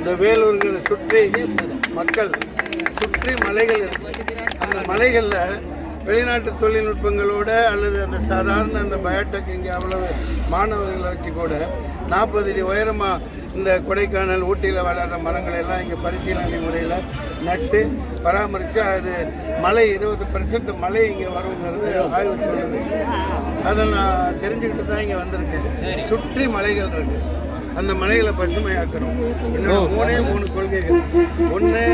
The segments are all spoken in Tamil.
இந்த வேலூருங்கிற சுற்றி மக்கள் சுற்றி மலைகள் அந்த மலைகளில் வெளிநாட்டு தொழில்நுட்பங்களோட அல்லது அந்த சாதாரண அந்த பயோடெக் இங்கே அவ்வளவு மாணவர்களை வச்சு கூட 40 அடி உயரமாக இந்த கொடைக்கானல் ஊட்டியில் வளர்கிற மரங்கள் எல்லாம் இங்கே பரிசீலனை முறையில் நட்டு பராமரித்து அது மழை 20% மழை இங்கே வருங்கிறது ஆய்வு சொல்லுது. அதை நான் தெரிஞ்சுக்கிட்டு தான் இங்கே வந்திருக்கேன். சுற்றி மலைகள் இருக்குது, அந்த மலைகளை பசுமையாக்கணும். இன்னொரு 3 கொள்கைகள். ஒன்று,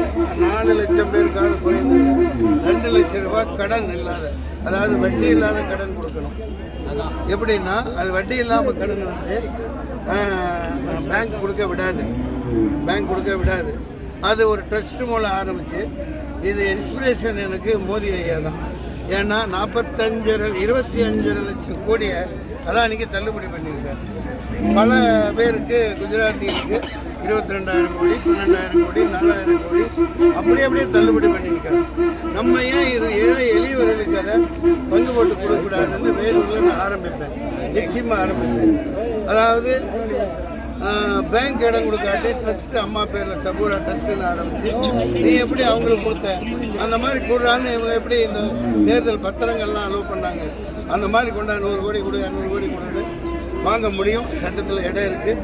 4 லட்சம் பேருக்காவது குறைந்தது 2 லட்சம் ரூபாய் கடன் இல்லாத, அதாவது வட்டி இல்லாத கடன் கொடுக்கணும். எப்படின்னா அது வட்டி இல்லாமல் கடன் வந்து பேங்க் கொடுக்க விடாது. அது ஒரு ட்ரஸ்ட் மூலம் ஆரம்பித்து, இது இன்ஸ்பிரேஷன் எனக்கு மோடி ஐயா தான். ஏன்னா 25 லட்சம் கோடியை அதான் அன்றைக்கி தள்ளுபடி பண்ணியிருக்காரு. பல பேருக்கு குஜராத்திற்கு 22,000 கோடி, 12,000 கோடி, 4,000 கோடி அப்படியே தள்ளுபடி பண்ணியிருக்காரு. நம்ம ஏன் இது ஏழை எளியவர்களுக்கு அதை பங்கு போட்டு கொடுக்கக்கூடாதுன்னு வேலூரில் நான் ஆரம்பிப்பேன், நிச்சயமாக ஆரம்பிப்பேன். அதாவது பேங்க் இடம் கொடுக்காட்டி ட்ரஸ்ட் அம்மா பேரில் சபூரா ட்ரஸ்ட்டுன்னு ஆரம்பிச்சு, நீ எப்படி அவங்களுக்கு கொடுத்த அந்த மாதிரி கொடுறான்னு இவங்க எப்படி இந்த தேர்தல் பத்திரங்கள்லாம் அலோவ் பண்ணாங்க, அந்த மாதிரி கொண்டா 100 கோடி கொடு 200 கோடி கொடுத்து வாங்க முடியும். சட்டத்தில் இடம் இருக்குது.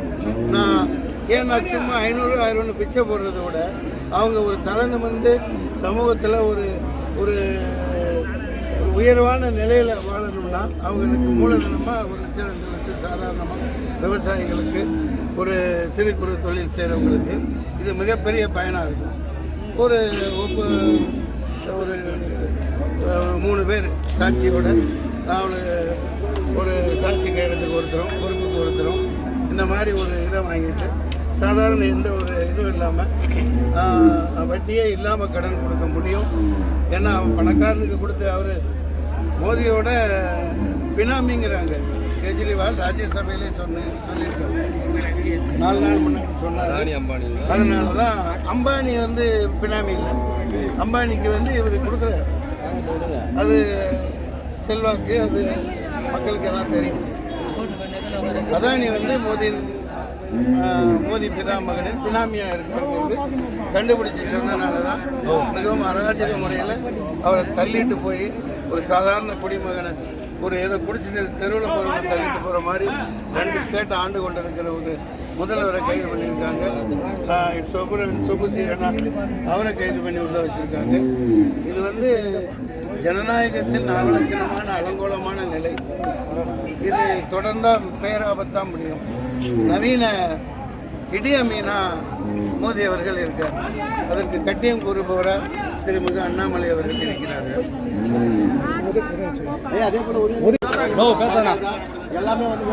ஏன்னா சும்மா 500 1000 பிச்சை போடுறத விட அவங்க ஒரு தலை நிமிர்ந்து சமூகத்தில் ஒரு ஒரு உயர்வான நிலையில் வாழணும்னா அவங்களுக்கு மூலதனமாக 1 லட்சம் 2 லட்சம் சாதாரணமாக விவசாயிகளுக்கு, ஒரு சிறு குறு தொழில் செய்கிறவங்களுக்கு இது மிகப்பெரிய பயனாக இருக்கும். ஒரு 3 பேர் சாட்சியோட ஒரு சாட்சி கையெழுத்துக்கு ஒருத்தரும் பொறுப்புக்கு ஒருத்தரும் இந்த மாதிரி ஒரு இதை வாங்கிட்டு சாதாரண எந்த ஒரு இதுவும் இல்லாமல் வட்டியே இல்லாமல் கடன் கொடுக்க முடியும். ஏன்னா அவன் பணக்காரனுக்கு கொடுத்து அவர் மோதியோட பினாமிங்கிறாங்க. கெஜ்ரிவால் ராஜ்யசபையிலே சொல்லியிருக்காரு, 4 நாள் முன்னாடி சொன்னார். அதனால தான் அம்பானி வந்து பினாமி இல்லை, அம்பானிக்கு வந்து இவர் கொடுக்குறாரு. அது செல்வாக்கு, அது மக்களுக்கு எல்லாம் தெரியும். அதானி வந்து மோடி பிதாமகனின் பினாமியாக இருக்கிறது கண்டுபிடிச்சி சொன்னனால தான் மிகவும் அராஜக முறையில் அவரை தள்ளிட்டு போய் ஒரு சாதாரண குடிமகனை ஒரு ஏதோ குடிச்சிட்டு தெருவில் போகிறவங்க தள்ளிட்டு போகிற மாதிரி 2 ஸ்டேட்டை ஆண்டு கொண்டு இருக்கிற ஒரு முதல்வரை கைது பண்ணியிருக்காங்க. சுபுசீரனா அவரை கைது பண்ணி உள்ள வச்சுருக்காங்க. இது வந்து ஜனநாயகத்தின் அவலட்சணமான அலங்கோலமான நிலை. இது தொடர்ந்தால் பேராபத்தான் முடியும். நவீன இடியமீனா மோடி அவர்கள் இருக்கார். அதற்கு கட்டியம் கூறுபவராக திருமிகு அண்ணாமலை அவர்கள் இருக்கிறார்கள். அதே போல எல்லாமே வந்து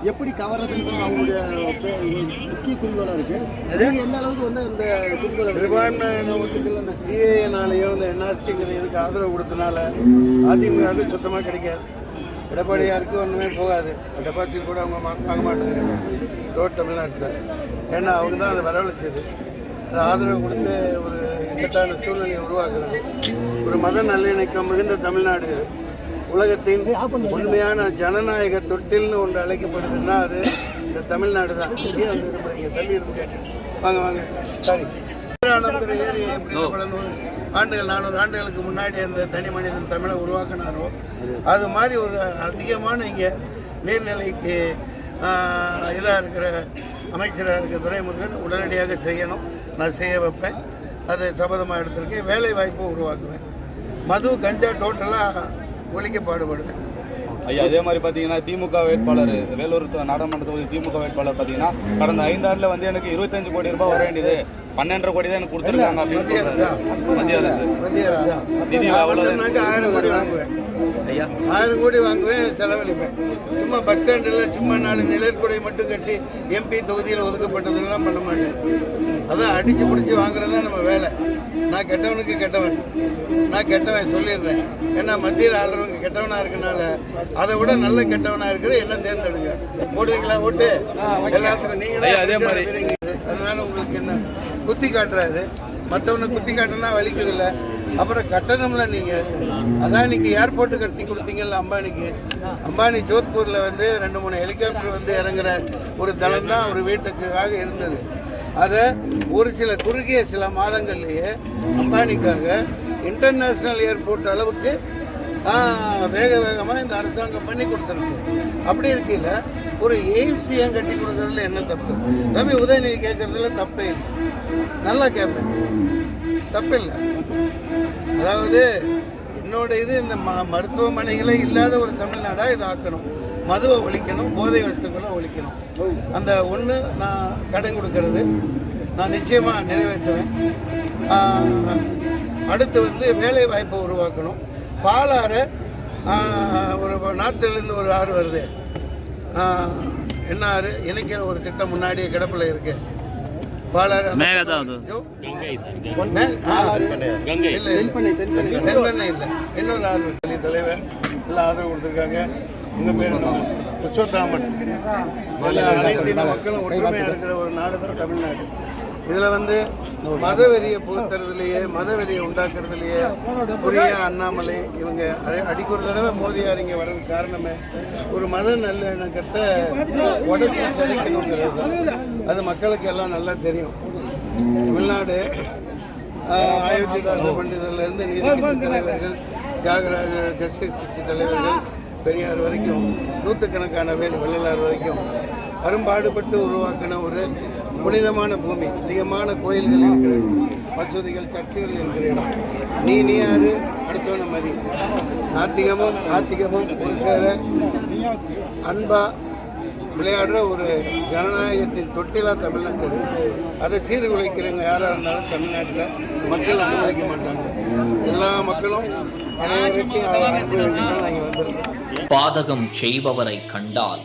எப்படி கவர்றதுன்னு அவங்களுடைய முக்கிய குறிக்கோளாக இருக்கு. எந்த அளவுக்கு வந்து இந்த சிறுபான்மை நோக்கத்துக்கு அந்த சிஏனாலேயோ இந்த என்ஆர்சிங்கிற இதுக்கு ஆதரவு கொடுத்தனால அதிமுக சுத்தமாக கிடைக்காது. எடப்பாடியாருக்கு ஒன்றுமே போகாது. டெபாசிட் கூட அவங்க வாங்க மாட்டாங்க ரோட் தமிழ்நாட்டில். ஏன்னா அவங்க தான் அதை வரவழைச்சது. அதை ஆதரவு கொடுத்து ஒரு இக்கட்டான சூழ்நிலையை உருவாக்குறாங்க. ஒரு மத நல்லிணக்கம் மிகுந்த தமிழ்நாடு உலகத்தின் உண்மையான ஜனநாயக தொட்டில்னு ஒன்று அழைக்கப்படுதுன்னா அது இந்த தமிழ்நாடு தான். இங்கே வந்து இருப்பீங்க, தள்ளி இருந்து வாங்க சாரி ஏரி பல 100 ஆண்டுகள் 400 ஆண்டுகளுக்கு முன்னாடி அந்த தனி மனிதன் தமிழை உருவாக்கினாரோ அது மாதிரி ஒரு அதிகமான இங்கே நீர்நிலைக்கு இதாக இருக்கிற அமைச்சராக இருக்கிற துரைமுருகன் உடனடியாக செய்யணும். நான் செய்ய வைப்பேன். அது சபதமாக எடுத்திருக்கேன். வேலை வாய்ப்பு உருவாக்குவேன். மது கஞ்சா டோட்டலாக ஒழிக்க பாடுபடுவேன். ஐயா, அதே மாதிரி பார்த்தீங்கன்னா திமுக வேட்பாளர் வேலூர் நாடாளுமன்ற தொகுதி திமுக வேட்பாளர் பார்த்தீங்கன்னா கடந்த 5 ஆண்டுல வந்து எனக்கு 25 கோடி ரூபாய் வர வேண்டியது 12.5 கோடி தான் எனக்கு கொடுத்துருக்காங்க அப்படின்னு சொல்றாரு. மத்திய அரசு நிதி 1000 கோடி வாங்குவேன். ஐயா 1000 கோடி வாங்குவேன், செலவழிப்பேன். சும்மா பஸ் ஸ்டாண்டில் சும்மா 4 நிழற்குடை மட்டும் கட்டி எம்பி தொகுதியில் ஒதுக்கப்பட்டதெல்லாம் பண்ண மாட்டேன். அதான் அடிச்சு பிடிச்சி வாங்குறதா நம்ம வேலை. நான் கெட்டவனுக்கு கெட்டவன், நான் கெட்டவன் சொல்லிடுறேன். ஏன்னா மத்தியில் ஆளுறவங்க கெட்டவனாக இருக்கனால அதை விட நல்ல கெட்டவனாக இருக்கிற என்ன தேர்ந்தெடுங்க. போடுவீங்களா ஓட்டு எல்லாத்துக்கும்? நீங்கள் அதே மாதிரி. அதனால உங்களுக்கு என்ன குத்தி காட்டுறாரு? மற்றவனை குத்தி காட்டுனா வலிக்குது இல்லை. அப்புறம் கட்டணம்ல நீங்கள் அதான் இன்னைக்கு ஏர்போர்ட்டு கட்டி கொடுத்தீங்கல்ல அம்பானிக்கு. அம்பானி ஜோத்பூரில் வந்து 2-3 ஹெலிகாப்டர் வந்து இறங்குற ஒரு தளம் தான் அவர் வீட்டுக்காக இருந்தது. அதை ஒரு குறுகிய சில மாதங்கள்லேயே அம்பானிக்காக இன்டர்நேஷ்னல் ஏர்போர்ட் அளவுக்கு வேகமாக இந்த அரசாங்கம் பண்ணி கொடுத்துருக்கு. அப்படி இருக்கையில் ஒரு எய்ம்ஸ் ஏன் கட்டி கொடுக்கறதுல என்ன தப்பு? தம்பி உதயநிதி கேட்கறதுல தப்பே இல்லை, நல்லா கேட்பேன், தப்பில்லை. அதாவது என்னோட இது இந்த மருத்துவமனைகளே இல்லாத ஒரு தமிழ்நாடாக இதை ஆக்கணும், மதுவை ஒழிக்கணும், போதை வஸ்துக்களை ஒழிக்கணும். அந்த ஒன்று நான் கடன் கொடுக்கறது நான் நிச்சயமாக நிறைவேற்றுவேன். அடுத்து வந்து வேலை வாய்ப்பை உருவாக்கணும். பாலாறு ஒரு நார்த்திலேருந்து ஒரு ஆறு வருது, என்ன ஆறு இணைக்கிற ஒரு திட்டம் முன்னாடியே கிடப்பில் இருக்கு. பாலாறு தென்பெண்ணை இல்லை, இன்னொரு ஆறு தலைவர் எல்லாம் ஆதரவு கொடுத்துருக்காங்க. உங்கள் பேர் விஸ்வதாமன். அனைத்து இன மக்களும் ஒற்றுமையாக இருக்கிற ஒரு நாடு தான் தமிழ்நாடு. இதில் வந்து மதவெறியை புகுத்துறதுலையே, மதவெறியை உண்டாக்குறதுலையே புரிய அண்ணாமலை இவங்க அடிக்க ஒரு தடவை மோதியார் இங்கே வர்றதுக்கு காரணமே ஒரு மத நல்லிணக்கத்தை உடச்சி சிதைக்கணுங்கிறது. அது மக்களுக்கு எல்லாம் நல்லா தெரியும். தமிழ்நாடு அயோத்திதாச பண்டிதர்லேருந்து நீதிக்கட்சி தலைவர்கள், தியாகராஜ ஜஸ்டிஸ் கட்சி தலைவர்கள், பெரியார் வரைக்கும், நூற்றுக்கணக்கான பேர் வள்ளலார் வரைக்கும் அரும்பாடுபட்டு உருவாக்கின ஒரு புனிதமான பூமி. அதிகமான கோயில்கள் இருக்கிற இடம், மசூதிகள், சர்ச்சுகள் இருக்கிற இடம். நீ யாரு அடுத்தவன மதி. நாத்திகமும் ஒரு சேர அன்பா விளையாடுற ஒரு ஜனநாயகத்தின் தொட்டிலா தமிழ்நாட்டில். அதை சீர்குலைக்கிறவங்க யாராக இருந்தாலும் தமிழ்நாட்டில் மக்கள் அனுமதிக்க மாட்டாங்க. எல்லா மக்களும் பாதகம் செய்பவரை கண்டால்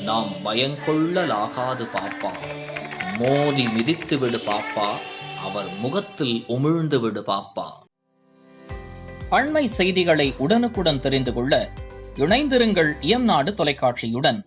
நாம் பயங்கொள்ளலாகாது பாப்பா, மோதி மிதித்து விடு பாப்பா, அவர் முகத்தில் உமிழ்ந்து விடு பாப்பா. அண்மை செய்திகளை உடனுக்குடன் தெரிந்து கொள்ள இணைந்திருங்கள் இயம்நாடு தொலைக்காட்சியுடன்.